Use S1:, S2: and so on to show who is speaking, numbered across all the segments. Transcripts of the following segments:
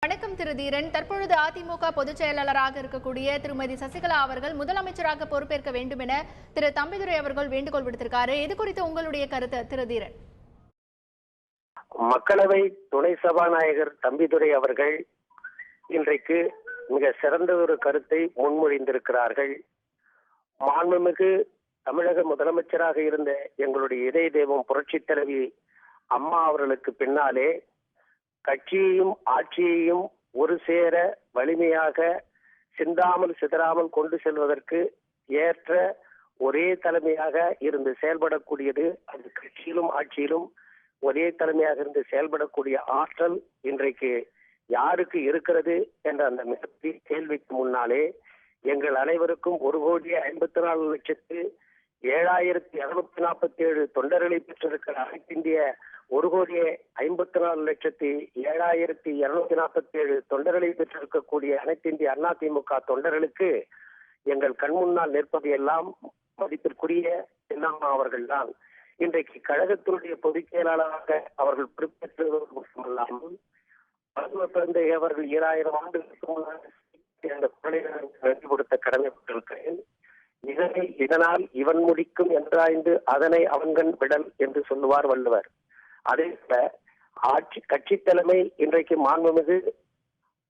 S1: வணக்கம் திரு தீரன். தற்பொழுது அதிமுக பொதுச் செயலாளராக இருக்கக்கூடிய திருமதி சசிகலா அவர்கள் முதலமைச்சராக பொறுப்பேற்க வேண்டும் என திரு தம்பிதுரை அவர்கள் வேண்டுகோள் விடுத்திருக்காரு. இது குறித்து உங்களுடைய கருத்து திரு தீரன்?
S2: மக்களவை துணை சபாநாயகர் தம்பிதுரை அவர்கள் இன்றைக்கு மிக சிறந்த ஒரு கருத்தை முன்மொழிந்திருக்கிறார்கள். மாண்புமிகு தமிழக முதலமைச்சராக இருந்த எங்களுடைய இதய தெய்வம் புரட்சித் தலைவி அம்மா அவர்களுக்கு பின்னாலே கட்சியையும் ஆட்சியையும் ஒரு சேர வலிமையாக சிந்தாமல் சிதறாமல் கொண்டு செல்வதற்கு ஏற்ற ஒரே தலைமையாக இருந்து செயல்படக்கூடியது. அது கட்சியிலும் ஆட்சியிலும் ஒரே தலைமையாக இருந்து செயல்படக்கூடிய ஆற்றல் இன்றைக்கு யாருக்கு இருக்கிறது என்ற அந்த மிகப்பெரிய கேள்விக்கு முன்னாலே எங்கள் அனைவருக்கும் 1,54,747 தொண்டர்களை பெற்றிருக்கிற அனைத்து இந்திய 1,54,707,247 தொண்டர்களை பெற்றிருக்கக்கூடிய அனைத்து இந்திய அதிமுக தொண்டர்களுக்கு எங்கள் கண்முன்னால் நிற்பது எல்லாம் மதிப்பிற்குரிய சின்னம்மா அவர்கள் தான். இன்றைக்கு கழகத்தினுடைய பொதுச் செயலாளராக அவர்கள் பொறுப்பேற்றுவது மட்டுமல்லாமல் பிறந்த அவர்கள் 2000 ஆண்டுகளுக்கு முன்னால் அந்த நன்றி கொடுத்த கடமைப்பட்டிருக்கிறேன். இதனால் இவன் முடிக்கும் என்றாய்ந்து அதனை அவன்கண் விடல் என்று சொல்லுவார் வள்ளுவர். அதே போல கட்சி தலைமை இன்றைக்கு மாண்புமிகு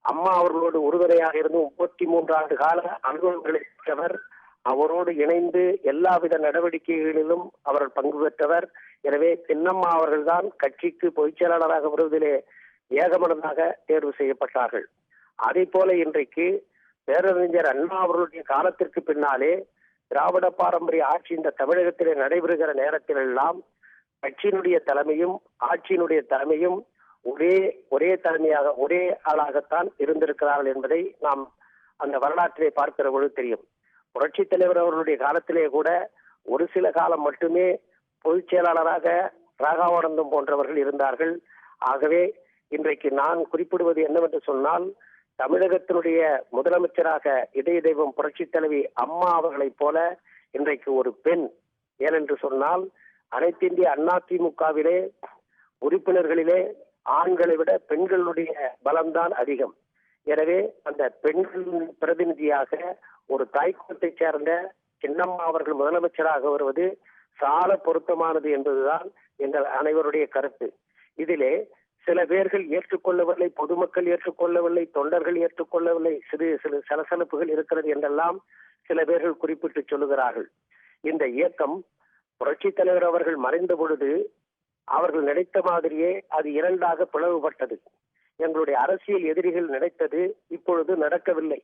S2: அம்மா அவர்களோடு உறுதுணையாக இருந்து 33 ஆண்டு கால அனுபவங்களை பெற்றவர். அவரோடு இணைந்து எல்லாவித நடவடிக்கைகளிலும் அவர்கள் பங்கு பெற்றவர். எனவே சின்னம்மா அவர்கள்தான் கட்சிக்கு பொதுச் செயலாளராக வருவதிலே ஏகமனதாக தேர்வு செய்யப்பட்டார்கள். அதே போல இன்றைக்கு பேரறிஞர் அண்ணா அவர்களுடைய காலத்திற்கு பின்னாலே திராவிட பாரம்பரிய ஆட்சி இந்த தமிழகத்திலே நடைபெறுகிற நேரத்தில் எல்லாம் கட்சியினுடைய தலைமையும் ஆட்சியினுடைய தலைமையும் ஒரே தலைமையாக ஒரே ஆளாகத்தான் இருந்திருக்கிறார்கள் என்பதை நாம் அந்த வரலாற்றிலே பார்க்கிற பொழுது தெரியும். புரட்சி தலைவர் அவர்களுடைய காலத்திலே கூட ஒரு சில காலம் மட்டுமே பொதுச் செயலாளராக ராகாவானந்தம் போன்றவர்கள் இருந்தார்கள். ஆகவே இன்றைக்கு நான் குறிப்பிடுவது என்னவென்று சொன்னால், தமிழகத்தினுடைய முதலமைச்சராக இதய தெய்வம் புரட்சி தலைவி அம்மா அவர்களைப் போல இன்றைக்கு ஒரு பெண், ஏனென்று சொன்னால் அனைத்து இந்திய அதிமுகவிலே உறுப்பினர்களிலே ஆண்களை விட பெண்களுடைய பலம்தான் அதிகம். எனவே அந்த பெண்களின் பிரதிநிதியாக ஒரு தாய்க்குலத்தைச் சேர்ந்த சின்னம்மா அவர்கள் முதலமைச்சராக வருவது சால பொருத்தமானது என்பதுதான் எங்கள் அனைவருடைய கருத்து. இதிலே சில பேர்கள் ஏற்றுக்கொள்ளவில்லை, பொதுமக்கள் ஏற்றுக்கொள்ளவில்லை, தொண்டர்கள் ஏற்றுக்கொள்ளவில்லை, சிறு சலசலப்புகள் இருக்கிறது என்றெல்லாம் சில பேர்கள் குறிப்பிட்டு சொல்லுகிறார்கள். இந்த இயக்கம் புரட்சி தலைவர் அவர்கள் மறைந்த பொழுது அவர்கள் நினைத்த மாதிரியே அது இரண்டாக பிளவுபட்டது. எங்களுடைய அரசியல் எதிரிகள் நினைத்தது இப்பொழுது நடக்கவில்லை.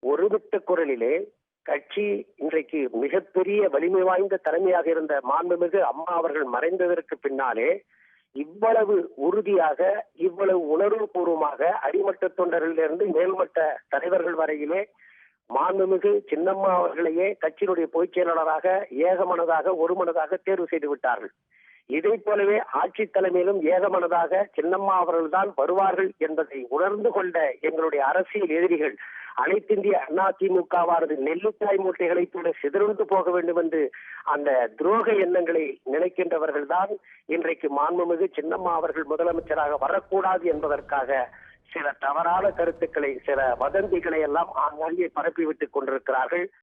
S2: ஒருமித்த குரலிலே கட்சி இன்றைக்கு மிகப்பெரிய வலிமை வாய்ந்த தலைமையாக இருந்த மாண்புமிகு அம்மா அவர்கள் மறைந்ததற்கு பின்னாலே இவ்வளவு உறுதியாக இவ்வளவு உணர்வு பூர்வமாக அடிமட்ட தொண்டரிலிருந்து மேல்மட்ட தலைவர்கள் வரையிலே மாண்புமிகு சின்னம்மா அவர்களையே கட்சியினுடைய பொதுச் செயலாளராக ஏகமனதாக ஒருமனதாக தேர்வு செய்து விட்டார்கள். இதை போலவே ஆட்சி தலைமையிலும் ஏகமனதாக சின்னம்மா அவர்கள் தான் வருவார்கள் என்பதை உணர்ந்து கொண்ட எங்களுடைய அரசியல் எதிரிகள் அனைத்து இந்திய அதிமுகவானது நெல்லிக்காய் மூட்டைகளை போல சிதறந்து போக வேண்டும் என்று அந்த துரோக எண்ணங்களை நினைக்கின்றவர்கள் தான் இன்றைக்கு மாண்புமிகு சின்னம்மா அவர்கள் முதலமைச்சராக வரக்கூடாது என்பதற்காக சில தவறான கருத்துக்களை, சில வதந்திகளை எல்லாம் ஆங்காங்கே பரப்பிவிட்டுக் கொண்டிருக்கிறார்கள்.